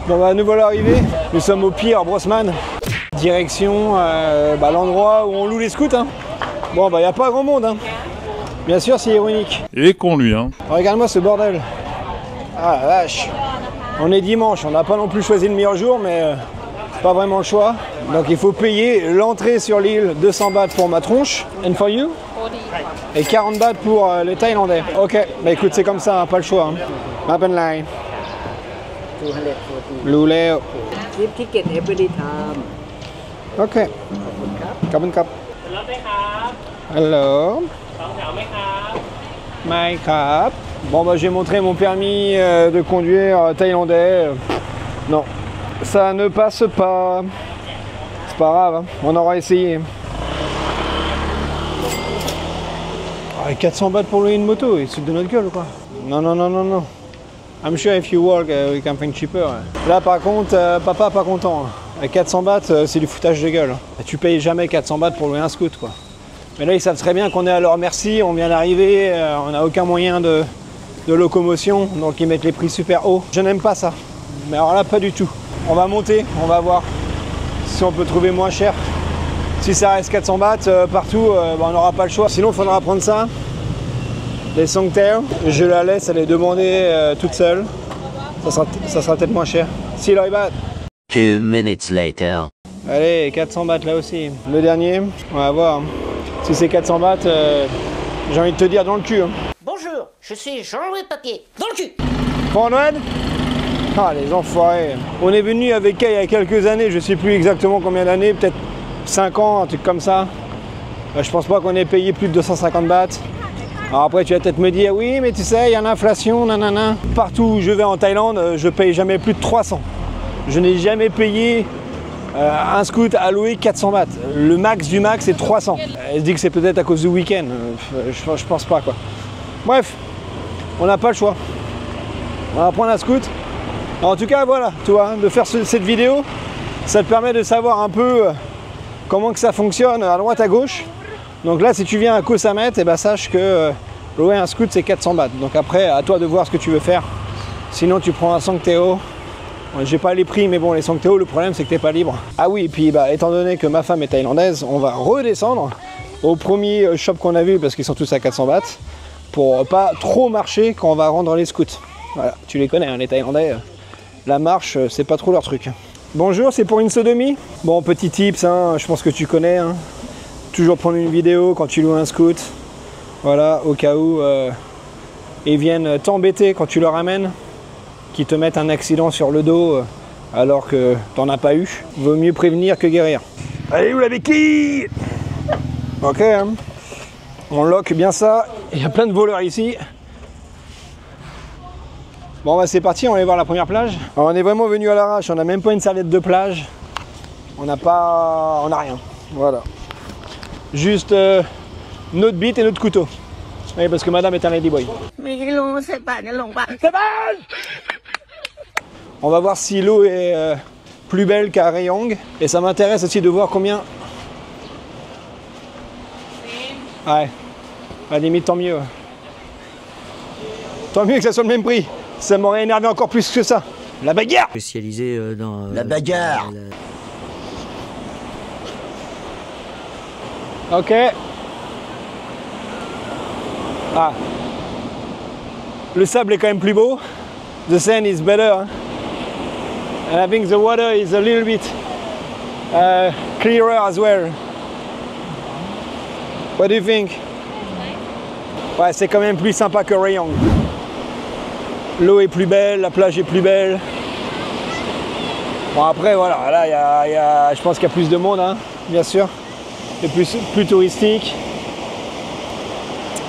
Bon bah nous voilà arrivés, nous sommes au pier à Brossman. Direction l'endroit où on loue les scouts. Hein. Bon bah y a pas grand monde. Hein. Bien sûr c'est ironique. Et con lui hein. Regarde-moi ce bordel. Ah la vache. On est dimanche, on n'a pas non plus choisi le meilleur jour mais pas vraiment le choix. Donc il faut payer l'entrée sur l'île, 200 bahts pour ma tronche. And for you? Et 40 bahts pour les Thaïlandais. Ok, bah écoute c'est comme ça, hein, pas le choix. Hein. Mappen line. รู้แล้ว Keep ticket every time โอเคขอบคุณครับรถไหมครับฮัลโหลสองแถวไหมครับไม่ครับ Bon bah j'ai montré mon permis de conduire thaïlandais. Non, ça ne passe pas. C'est pas grave, hein. On aura essayé. Ah, 400 bahts pour louer une moto, il se fout de notre gueule ou quoi? Non, non, non, non, non. I'm sure if you work, we can find cheaper. Là par contre, papa pas content. 400 bahts, c'est du foutage de gueule. Tu payes jamais 400 bahts pour louer un scoot quoi. Mais là ils savent très bien qu'on est à leur merci, on vient d'arriver, on n'a aucun moyen de locomotion, donc ils mettent les prix super hauts. Je n'aime pas ça. Mais alors là pas du tout. On va monter, on va voir si on peut trouver moins cher. Si ça reste 400 bahts partout, on n'aura pas le choix. Sinon il faudra prendre ça. Les Songtail, je la laisse aller demander toute seule. Ça sera peut-être moins cher. Si là, 2 minutes later. Allez, 400 bahts là aussi. Le dernier, on va voir. Si c'est 400 bahts, j'ai envie de te dire dans le cul. Hein. Bonjour, je suis Jean-Louis Papier. Dans le cul. Bon Noël. Ah les enfoirés. On est venu avec Kay il y a quelques années, je sais plus exactement combien d'années, peut-être 5 ans, un truc comme ça. Je pense pas qu'on ait payé plus de 250 bahts. Alors après tu vas peut-être me dire oui mais tu sais il y a l'inflation nanana. Partout où je vais en Thaïlande je paye jamais plus de 300. Je n'ai jamais payé un scoot à louer 400 bahts. Le max du max c'est 300. Elle se dit que c'est peut-être à cause du week-end. Je pense pas quoi. Bref, on n'a pas le choix. On va prendre un scoot. En tout cas voilà, tu vois, de faire cette vidéo, ça te permet de savoir un peu comment que ça fonctionne à droite à gauche. Donc là, si tu viens à Koh Samet, eh ben, sache que louer un scoot, c'est 400 bahts. Donc après, à toi de voir ce que tu veux faire. Sinon, tu prends un Songteo. J'ai pas les prix, mais bon, les Songteo, le problème, c'est que t'es pas libre. Ah oui, et puis bah, étant donné que ma femme est thaïlandaise, on va redescendre au premier shop qu'on a vu, parce qu'ils sont tous à 400 bahts, pour pas trop marcher quand on va rendre les scouts. Voilà, tu les connais, hein, les Thaïlandais. La marche, c'est pas trop leur truc. Bonjour, c'est pour une sodomie? Bon, petit tips, hein, je pense que tu connais. Hein. Toujours prendre une vidéo quand tu loues un scoot, voilà, au cas où ils viennent t'embêter quand tu leur amènes, qu'ils te mettent un accident sur le dos alors que t'en as pas eu. Vaut mieux prévenir que guérir. Allez, où la béquille? Ok, hein. On lock bien ça, il y a plein de voleurs ici. Bon bah c'est parti, on va aller voir la première plage. Alors, on est vraiment venu à l'arrache, on n'a même pas une serviette de plage. On n'a rien, voilà. Juste notre bite et notre couteau. Oui, parce que madame est un ladyboy. On va voir si l'eau est plus belle qu'à Rayong. Et ça m'intéresse aussi de voir combien... Ouais, à la limite tant mieux. Tant mieux que ça soit le même prix. Ça m'aurait énervé encore plus que ça. La bagarre. Spécialisé dans... La bagarre. Ok. Ah. Le sable est quand même plus beau. The sand is better. Hein? And I think the water is a little bit clearer as well. What do you think? Ouais, c'est quand même plus sympa que Rayong. L'eau est plus belle, la plage est plus belle. Bon après voilà, là je pense qu'il y a plus de monde, hein, bien sûr. C'est plus touristique.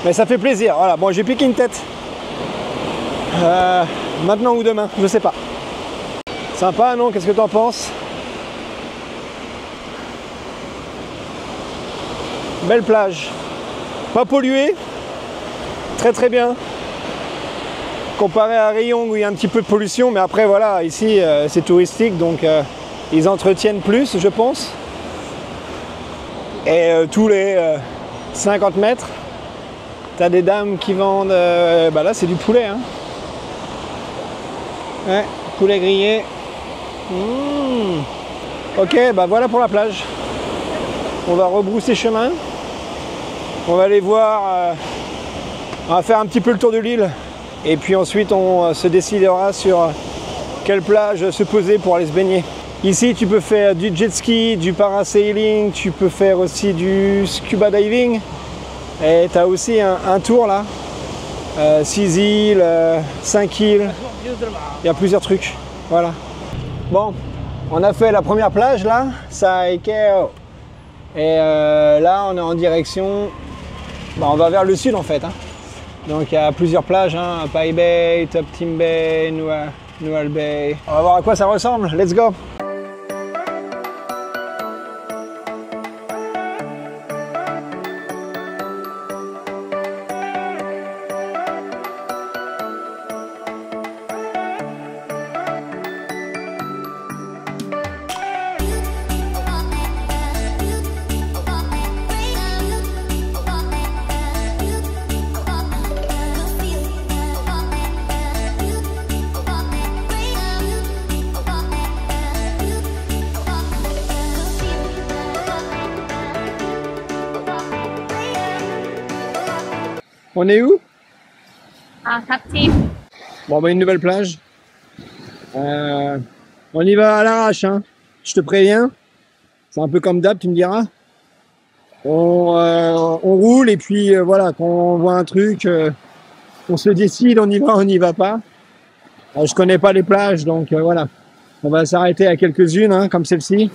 Mais ça fait plaisir. Voilà, bon j'ai piqué une tête. Maintenant ou demain, je sais pas. Sympa non? Qu'est-ce que t'en penses? Belle plage. Pas polluée. Très très bien. Comparé à Rayong où il y a un petit peu de pollution, mais après voilà, ici c'est touristique donc ils entretiennent plus je pense. Et tous les 50 mètres, t'as des dames qui vendent, bah là c'est du poulet. Hein. Ouais, poulet grillé. Ok, bah voilà pour la plage. On va rebrousser chemin. On va aller voir, on va faire un petit peu le tour de l'île. Et puis ensuite on se décidera sur quelle plage se poser pour aller se baigner. Ici tu peux faire du jet ski, du parasailing, tu peux faire aussi du scuba diving. Et tu as aussi un tour là. 6 îles, 5 îles. Il y a plusieurs trucs. Voilà. Bon, on a fait la première plage là, Saikeo. Et là on est en direction, bah, on va vers le sud en fait. Hein. Donc il y a plusieurs plages, hein, Pai Bay, Top Team Bay, Nual Bay. On va voir à quoi ça ressemble, let's go. On est où? À Top Team. Bon, bah une nouvelle plage. On y va à l'arrache, hein. Je te préviens. C'est un peu comme d'hab, tu me diras. On roule et puis voilà, quand on voit un truc, on se décide, on y va pas. Je connais pas les plages, donc voilà. On va s'arrêter à quelques-unes, hein, comme celle-ci.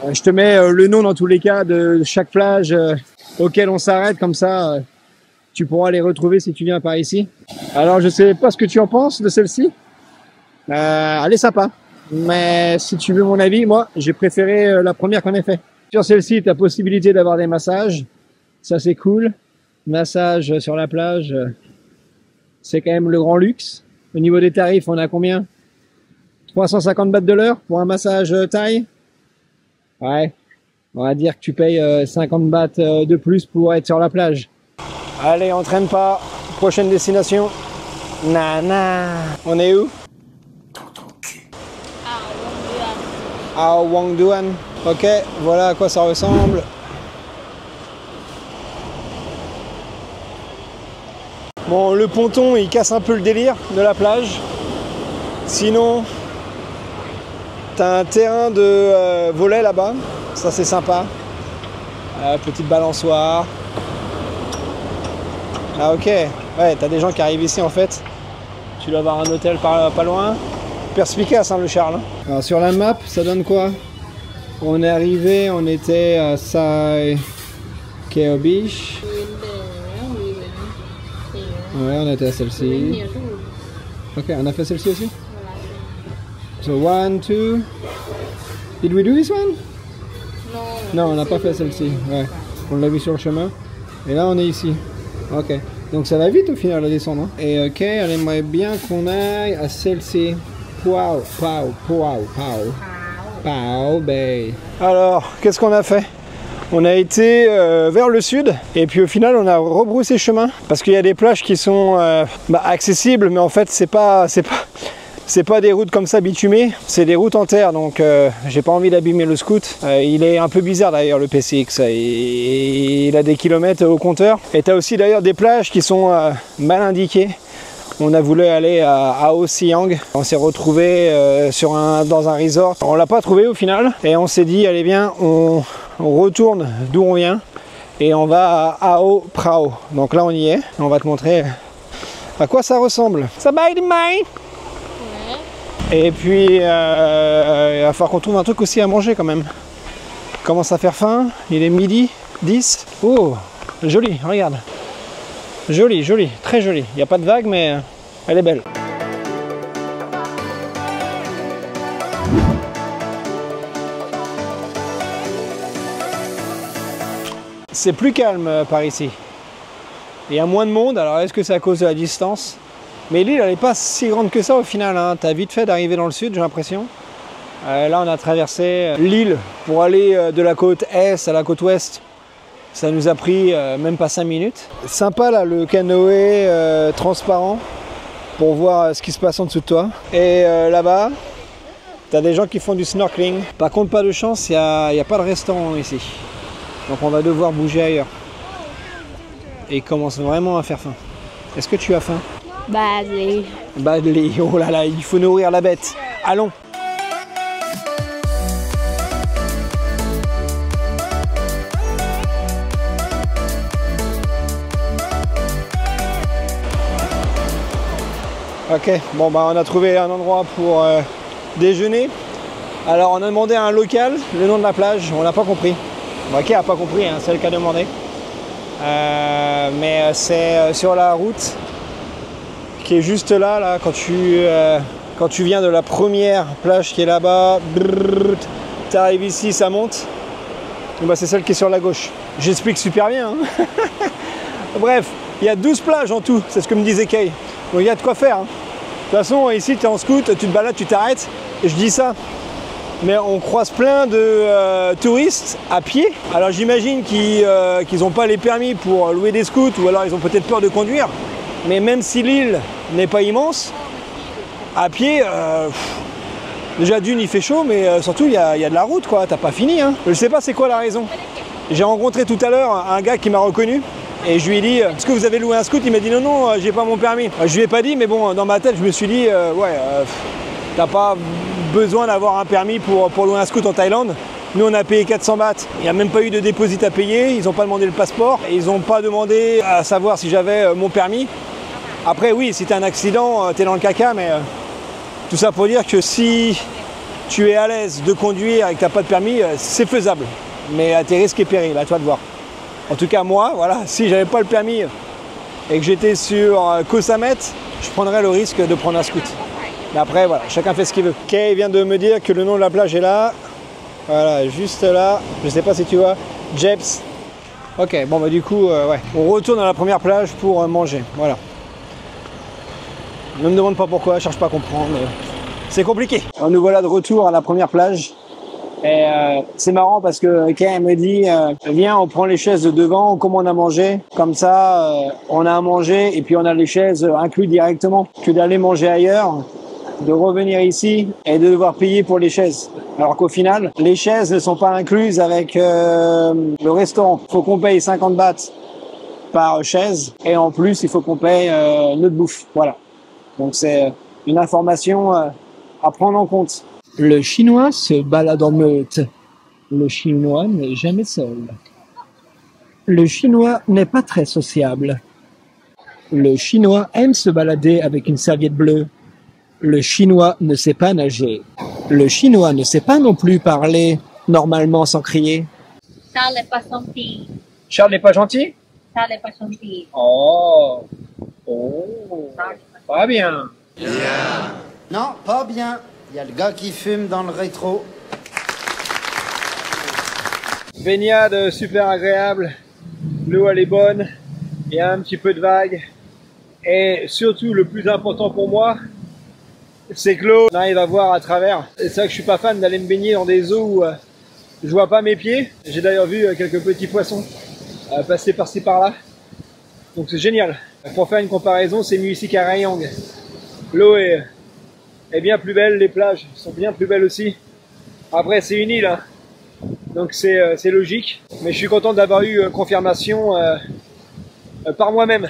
Je te mets le nom dans tous les cas de chaque plage auquel on s'arrête, comme ça tu pourras les retrouver si tu viens par ici. Alors je sais pas ce que tu en penses de celle-ci. Elle est sympa. Mais si tu veux mon avis, moi j'ai préféré la première qu'on ait fait. Sur celle-ci, tu as possibilité d'avoir des massages. Ça c'est cool. Massage sur la plage, c'est quand même le grand luxe. Au niveau des tarifs, on a combien? 350 bahts de l'heure pour un massage thaï. Ouais. On va dire que tu payes 50 bahts de plus pour être sur la plage. Allez, on traîne pas. Prochaine destination. Nana. On est où? À Wangduan. Ok, voilà à quoi ça ressemble. Bon, le ponton, il casse un peu le délire de la plage. Sinon, t'as un terrain de volley là-bas. Ça, c'est sympa. Petite balançoire. Ah ok, ouais, t'as des gens qui arrivent ici en fait. Tu dois avoir un hôtel pas loin. Perspicace hein, le Charles. Alors sur la map, ça donne quoi? On est arrivé, on était à Sai Keo Beach. Ouais, on était à celle-ci. Ok, on a fait celle-ci aussi? So 1, 2. Did we do this one? Non, on n'a pas fait celle-ci. Ouais, on l'a vu sur le chemin. Et là, on est ici. Ok, donc ça va vite au final à descendre. Hein. Et ok, elle aimerait bien qu'on aille à celle-ci. Pao Bay. Alors, qu'est-ce qu'on a fait? On a été vers le sud et puis au final on a rebroussé chemin parce qu'il y a des plages qui sont accessibles, mais en fait c'est pas des routes comme ça bitumées, c'est des routes en terre, donc j'ai pas envie d'abîmer le scoot. Il est un peu bizarre d'ailleurs le PCX, il a des kilomètres au compteur. Et tu as aussi d'ailleurs des plages qui sont mal indiquées. On a voulu aller à Ao Siang, on s'est retrouvé dans un resort. On l'a pas trouvé au final et on s'est dit allez bien, on retourne d'où on vient et on va à Ao Prao. Donc là on y est, on va te montrer à quoi ça ressemble. Ça va être main. Et puis il va falloir qu'on trouve un truc aussi à manger quand même. Commence à faire faim, il est midi 10. Oh, joli, regarde. Joli, joli, très joli. Il n'y a pas de vague, mais elle est belle. C'est plus calme par ici. Il y a moins de monde, alors est-ce que c'est à cause de la distance? Mais l'île, elle n'est pas si grande que ça au final. Hein. Tu as vite fait d'arriver dans le sud, j'ai l'impression. Là, on a traversé l'île pour aller de la côte est à la côte ouest. Ça nous a pris même pas 5 minutes. Sympa là, le canoë transparent pour voir ce qui se passe en dessous de toi. Et là-bas, T'as des gens qui font du snorkeling. Par contre, pas de chance, il n'y a pas de restaurant ici. Donc on va devoir bouger ailleurs. Et il commence vraiment à faire faim. Est-ce que tu as faim? Badly. Badly, oh là là, il faut nourrir la bête. Allons. Ok, bon bah on a trouvé un endroit pour déjeuner. Alors on a demandé à un local le nom de la plage, on n'a pas compris. Bon, ok, a pas compris, hein, c'est elle qui a demandé. Mais c'est sur la route qui est juste là quand tu viens de la première plage qui est là-bas, tu arrives ici, ça monte. Bah, c'est celle qui est sur la gauche. J'explique super bien. Hein. Bref, il y a 12 plages en tout, c'est ce que me disait Kay. Donc il y a de quoi faire. Hein. De toute façon, ici, tu es en scout, tu te balades, tu t'arrêtes. Et je dis ça. Mais on croise plein de touristes à pied. Alors j'imagine qu'ils n'ont pas les permis pour louer des scouts ou alors ils ont peut-être peur de conduire. Mais même si l'île n'est pas immense, à pied, déjà d'une il fait chaud, mais surtout il y a de la route quoi, t'as pas fini. Hein. Je sais pas c'est quoi la raison. J'ai rencontré tout à l'heure un gars qui m'a reconnu. Et je lui ai dit, est-ce que vous avez loué un scout? Il m'a dit non, j'ai pas mon permis. Je lui ai pas dit, mais bon, dans ma tête, je me suis dit, t'as pas besoin d'avoir un permis pour louer un scout en Thaïlande. Nous, on a payé 400 bahts. Il n'y a même pas eu de dépôt à payer. Ils n'ont pas demandé le passeport. Et ils n'ont pas demandé à savoir si j'avais mon permis. Après, oui, si t'as un accident, t'es dans le caca, mais tout ça pour dire que si tu es à l'aise de conduire et que t'as pas de permis, c'est faisable. Mais à tes risques et périls, à toi de voir. En tout cas, moi, voilà, si j'avais pas le permis et que j'étais sur Koh Samet, je prendrais le risque de prendre un scout. Mais après, voilà, chacun fait ce qu'il veut. Kay vient de me dire que le nom de la plage est là. Voilà, juste là. Je sais pas si tu vois. Jeps. Ok, bon, bah du coup, ouais. On retourne à la première plage pour manger. Voilà. Ne me demande pas pourquoi, je cherche pas à comprendre. C'est compliqué. Alors, nous voilà de retour à la première plage. Et c'est marrant parce que Kay me dit viens, on prend les chaises de devant, comme on a mangé, comme ça on a à manger et puis on a les chaises incluses directement, que d'aller manger ailleurs, de revenir ici et de devoir payer pour les chaises. Alors qu'au final, les chaises ne sont pas incluses avec le restaurant. Il faut qu'on paye 50 bahts par chaise et en plus il faut qu'on paye notre bouffe. Voilà. Donc c'est une information à prendre en compte. Le Chinois se balade en meute. Le Chinois n'est jamais seul. Le Chinois n'est pas très sociable. Le Chinois aime se balader avec une serviette bleue. Le Chinois ne sait pas nager. Le Chinois ne sait pas non plus parler normalement sans crier. Charles n'est pas gentil. Charles n'est pas gentil? Charles n'est pas gentil. Oh, pas bien. Non, pas bien. Il y a le gars qui fume dans le rétro. Baignade super agréable, l'eau elle est bonne, il y a un petit peu de vagues et surtout le plus important pour moi c'est que l'eau on arrive à voir à travers. C'est ça que je suis pas fan d'aller me baigner dans des eaux où je vois pas mes pieds. J'ai d'ailleurs vu quelques petits poissons passer par-ci par-là, donc c'est génial. Pour faire une comparaison, c'est mieux ici qu'à Rayong. L'eau est bien plus belle, les plages sont bien plus belles aussi. Après c'est une île, hein. Donc c'est logique, mais je suis content d'avoir eu confirmation par moi-même.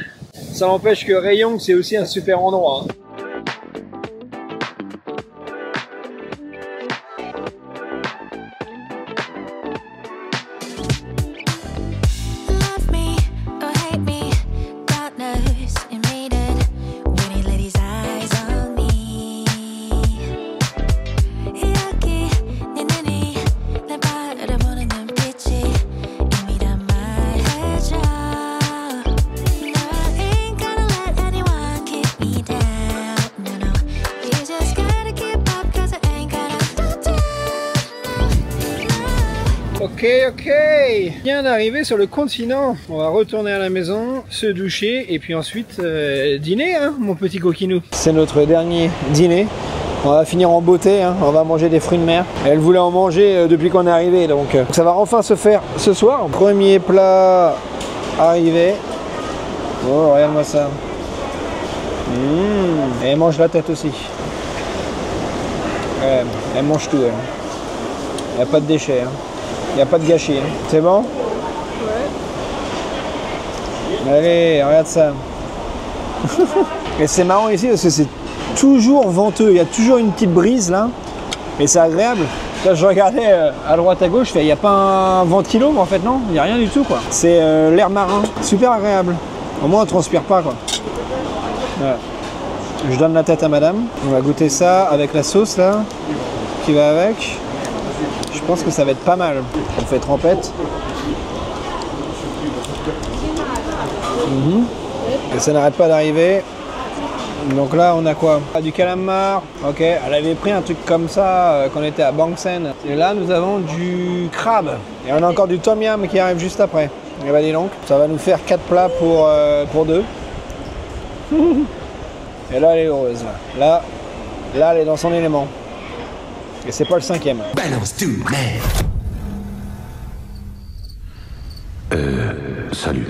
Ça n'empêche que Rayong c'est aussi un super endroit. Hein. Ok, bien d'arriver sur le continent. On va retourner à la maison, se doucher et puis ensuite dîner, hein, mon petit coquinou. C'est notre dernier dîner. On va finir en beauté, hein. On va manger des fruits de mer. Elle voulait en manger depuis qu'on est arrivé, donc ça va enfin se faire ce soir. Premier plat arrivé. Oh, regarde-moi ça. Et elle mange la tête aussi. Ouais, elle mange tout, elle. Il n'y a pas de déchets, hein. Il n'y a pas de gâchis. Hein. C'est bon? Ouais. Allez, regarde ça. Et c'est marrant ici parce que c'est toujours venteux. Il y a toujours une petite brise là. Et c'est agréable. Là, je regardais à droite à gauche, il n'y a pas un ventilo, mais en fait non, il n'y a rien du tout quoi. C'est l'air marin, super agréable. Au moins on ne transpire pas quoi. Voilà. Je donne la tête à madame. On va goûter ça avec la sauce là, qui va avec. Je pense que ça va être pas mal. On fait trempette. Et ça n'arrête pas d'arriver. Donc là, on a quoi? Du calamar. Ok, elle avait pris un truc comme ça quand on était à Bangsen. Et là, nous avons du crabe. Et on a encore du tom yum qui arrive juste après. Et bah dis donc, ça va nous faire 4 plats pour 2. Et là, elle est heureuse. Là, elle est dans son élément. Et c'est pas le 5e. Balance tout, merde. Salut.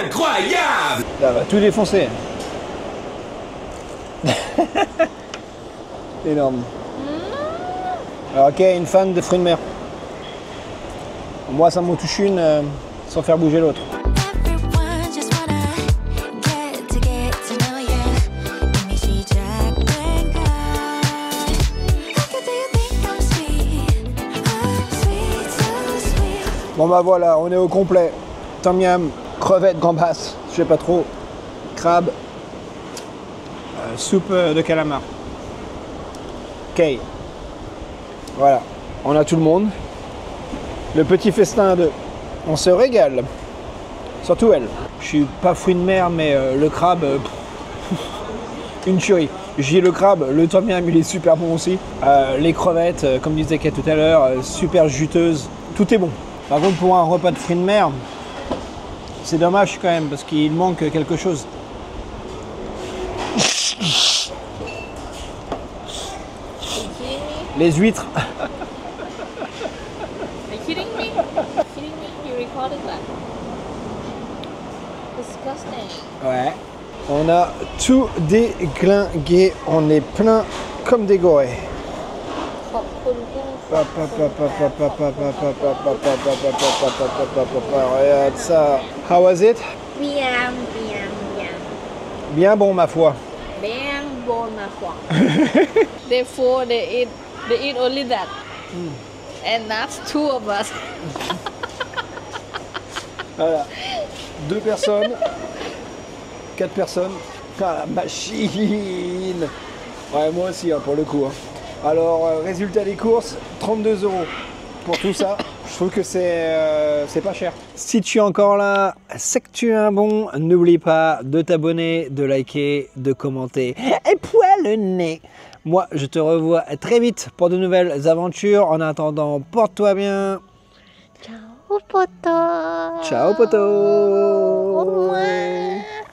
Incroyable! Là, elle va tout défoncer. Énorme. Alors, ok, une fan de fruits de mer. Moi, ça m'en touche une sans faire bouger l'autre. Everyone just wanna get to know you. Let me see Jack and God. Look at, do you think I'm sweet? I'm sweet, so sweet. Bon bah voilà, on est au complet. Tom yum, crevettes, gambas, je sais pas trop, crabe, soupe de calamar. Ok. Voilà, on a tout le monde. Le petit festin à deux. On se régale. Surtout elle. Je suis pas fruit de mer, mais le crabe, une tuerie. J'ai le crabe, le tom yum il est super bon aussi. Les crevettes, comme disait Kate tout à l'heure, super juteuses. Tout est bon. Par contre, pour un repas de fruits de mer, c'est dommage quand même parce qu'il manque quelque chose. Les huîtres. Are you kidding me? Kidding me? You recorded that? Disgusting. Ouais. On a tout déglingué. On est plein comme des gorées. Regarde ça. How was it? Bien. Bien bon ma foi. Bien bon ma foi. Therefore they eat only that. And that's 2 of us. Voilà. 2 personnes. 4 personnes. Ah la machine. Ouais moi aussi hein, pour le coup. Hein. Alors résultat des courses, 32 € pour tout ça. Je trouve que c'est pas cher. Si tu es encore là, c'est que tu es un bon. N'oublie pas de t'abonner, de liker, de commenter. Et poil le nez. Moi, je te revois très vite pour de nouvelles aventures. En attendant, porte-toi bien. Ciao, poto. Ciao, poto.